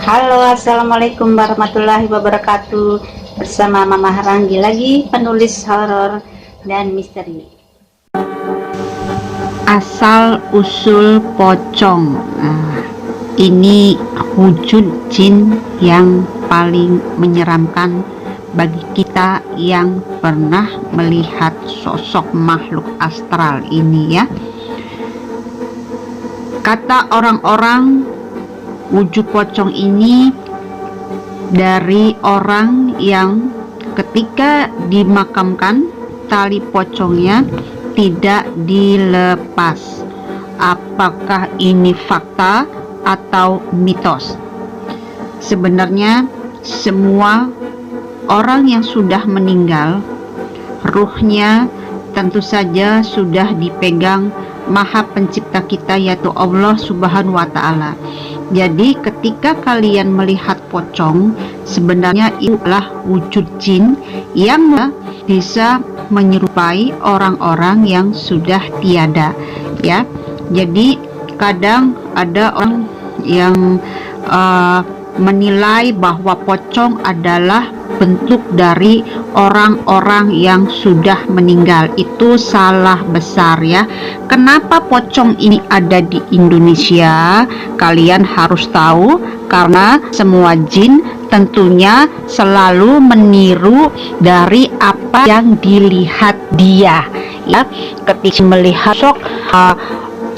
Halo, assalamualaikum warahmatullahi wabarakatuh. Bersama Mama Ranggi lagi, penulis horor dan misteri. Asal usul pocong. Ini wujud jin yang paling menyeramkan bagi kita yang pernah melihat sosok makhluk astral ini, ya. Kata orang-orang, wujud pocong ini dari orang yang ketika dimakamkan tali pocongnya tidak dilepas. Apakah ini fakta atau mitos? Sebenarnya semua orang yang sudah meninggal, ruhnya tentu saja sudah dipegang Maha Pencipta kita, yaitu Allah Subhanahu wa Ta'ala. Jadi ketika kalian melihat pocong, sebenarnya itu adalah wujud jin yang bisa menyerupai orang-orang yang sudah tiada, ya. Jadi kadang ada orang yang menilai bahwa pocong adalah bentuk dari orang-orang yang sudah meninggal. Itu salah besar, ya. Kenapa pocong ini ada di Indonesia? Kalian harus tahu, karena semua jin tentunya selalu meniru dari apa yang dilihat dia, ya. Ketika melihat sosok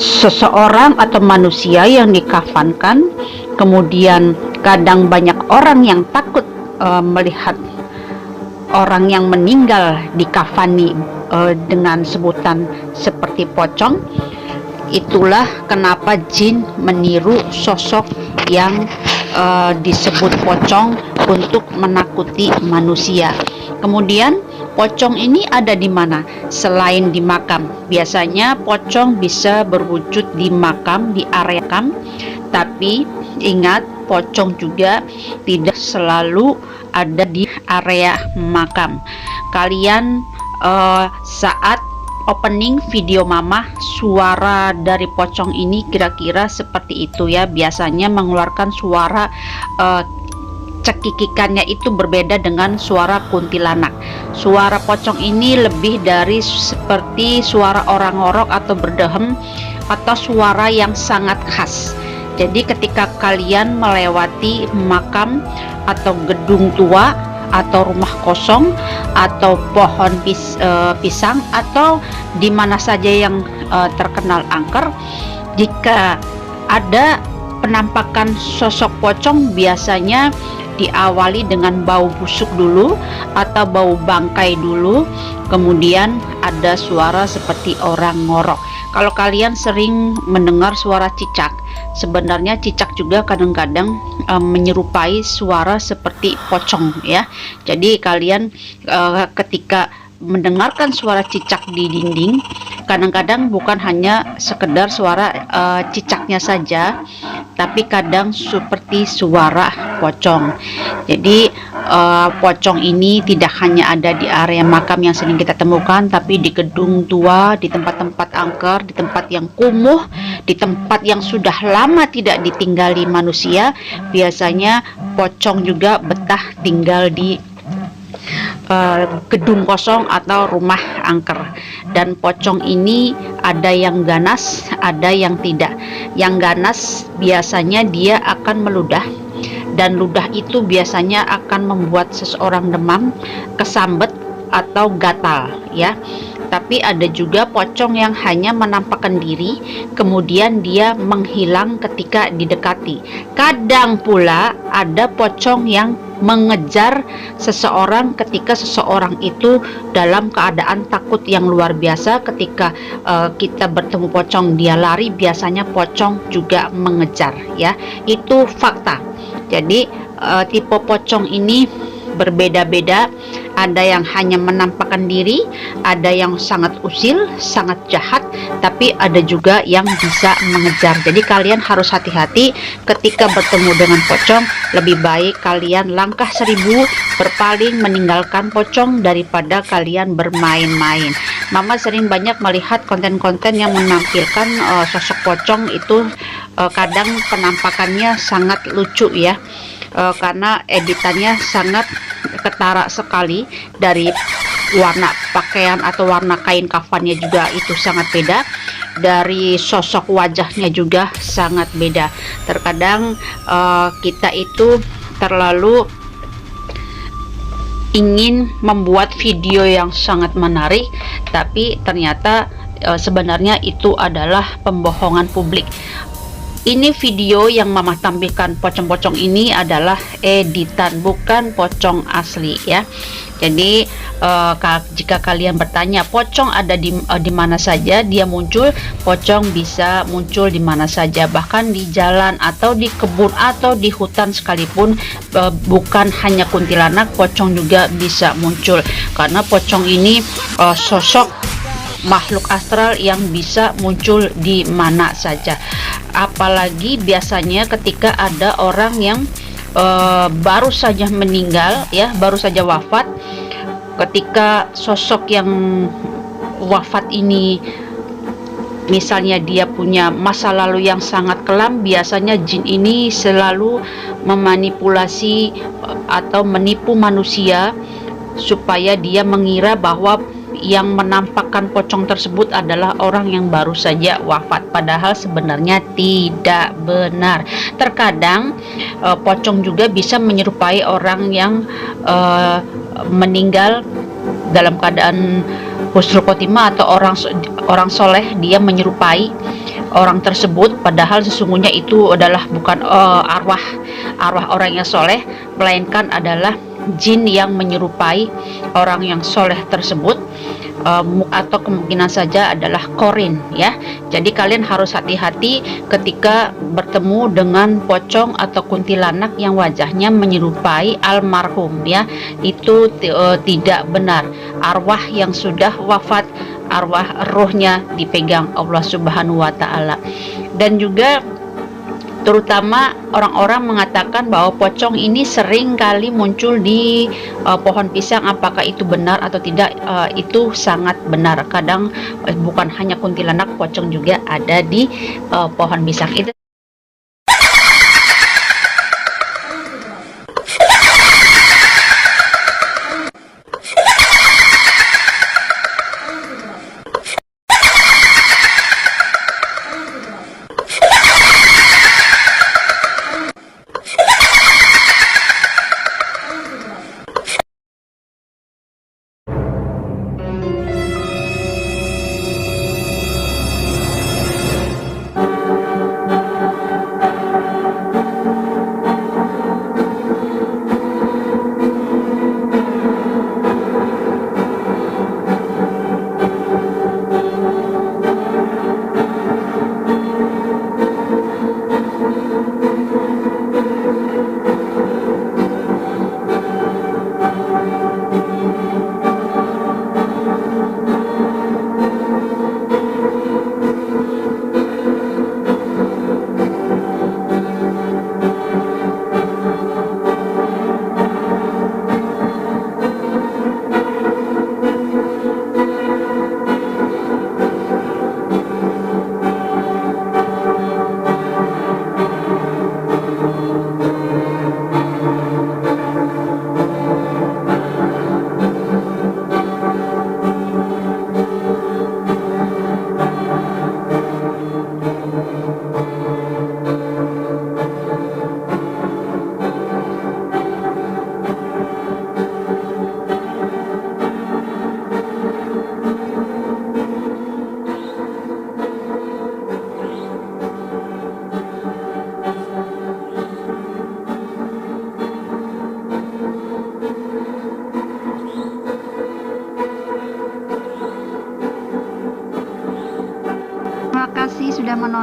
seseorang atau manusia yang dikafankan, kemudian kadang banyak orang yang takut melihat orang yang meninggal dikafani dengan sebutan seperti pocong. Itulah kenapa jin meniru sosok yang disebut pocong untuk menakuti manusia. Kemudian pocong ini ada di mana? Selain di makam. Biasanya pocong bisa berwujud di makam, di area makam. Tapi ingat, pocong juga tidak selalu ada di area makam. Kalian saat opening video Mama, suara dari pocong ini kira-kira seperti itu, ya. Biasanya mengeluarkan suara cekikikannya itu berbeda dengan suara kuntilanak. Suara pocong ini lebih dari seperti suara orang ngorok atau berdehem, atau suara yang sangat khas. Jadi ketika kalian melewati makam atau gedung tua atau rumah kosong atau pohon pisang atau di mana saja yang terkenal angker, jika ada penampakan sosok pocong, biasanya diawali dengan bau busuk dulu atau bau bangkai dulu, kemudian ada suara seperti orang ngorok. Kalau kalian sering mendengar suara cicak, sebenarnya cicak juga kadang-kadang menyerupai suara seperti pocong, ya. Jadi kalian ketika mendengarkan suara cicak di dinding, kadang-kadang bukan hanya sekedar suara cicaknya saja, tapi kadang seperti suara pocong. Jadi pocong ini tidak hanya ada di area makam yang sering kita temukan, tapi di gedung tua, di tempat-tempat angker, di tempat yang kumuh, di tempat yang sudah lama tidak ditinggali manusia. Biasanya pocong juga betah tinggal di gedung kosong atau rumah angker. Dan pocong ini ada yang ganas, ada yang tidak. Yang ganas biasanya dia akan meludah, dan ludah itu biasanya akan membuat seseorang demam, kesambet atau gatal, ya. Tapi ada juga pocong yang hanya menampakkan diri, kemudian dia menghilang ketika didekati. Kadang pula ada pocong yang mengejar seseorang ketika seseorang itu dalam keadaan takut yang luar biasa. Ketika kita bertemu pocong dia lari, biasanya pocong juga mengejar, ya. Itu fakta. Jadi tipe pocong ini berbeda-beda. Ada yang hanya menampakkan diri, ada yang sangat usil, sangat jahat, tapi ada juga yang bisa mengejar. Jadi kalian harus hati-hati ketika bertemu dengan pocong. Lebih baik kalian langkah 1000 berpaling meninggalkan pocong daripada kalian bermain-main. Mama sering banyak melihat konten-konten yang menampilkan sosok pocong itu, kadang penampakannya sangat lucu ya, karena editannya sangat ketara sekali. Dari warna pakaian atau warna kain kafannya juga itu sangat beda, dari sosok wajahnya juga sangat beda. Terkadang kita itu terlalu ingin membuat video yang sangat menarik, tapi ternyata sebenarnya itu adalah pembohongan publik. Ini video yang mama tampilkan pocong-pocong ini adalah editan, bukan pocong asli ya. Jadi jika kalian bertanya pocong ada di mana saja dia muncul, pocong bisa muncul di mana saja, bahkan di jalan atau di kebun atau di hutan sekalipun. Bukan hanya kuntilanak, pocong juga bisa muncul, karena pocong ini sosok makhluk astral yang bisa muncul di mana saja. Apalagi biasanya ketika ada orang yang baru saja meninggal ya, baru saja wafat. Ketika sosok yang wafat ini misalnya dia punya masa lalu yang sangat kelam, biasanya jin ini selalu memanipulasi atau menipu manusia supaya dia mengira bahwa yang menampakkan pocong tersebut adalah orang yang baru saja wafat, padahal sebenarnya tidak benar. Terkadang pocong juga bisa menyerupai orang yang meninggal dalam keadaan husnul khotimah atau orang soleh. Dia menyerupai orang tersebut, padahal sesungguhnya itu adalah bukan arwah orang yang soleh, melainkan adalah jin yang menyerupai orang yang soleh tersebut, atau kemungkinan saja adalah korin ya. Jadi kalian harus hati-hati ketika bertemu dengan pocong atau kuntilanak yang wajahnya menyerupai almarhum ya. Itu tidak benar. Arwah yang sudah wafat, arwah rohnya dipegang Allah Subhanahu wa taala. Dan juga terutama orang-orang mengatakan bahwa pocong ini sering kali muncul di pohon pisang. Apakah itu benar atau tidak? Itu sangat benar. Kadang bukan hanya kuntilanak, pocong juga ada di pohon pisang itu.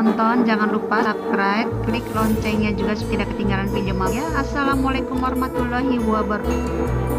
menonton, jangan lupa subscribe, klik loncengnya juga supaya tidak ketinggalan video ya. Assalamualaikum warahmatullahi wabarakatuh.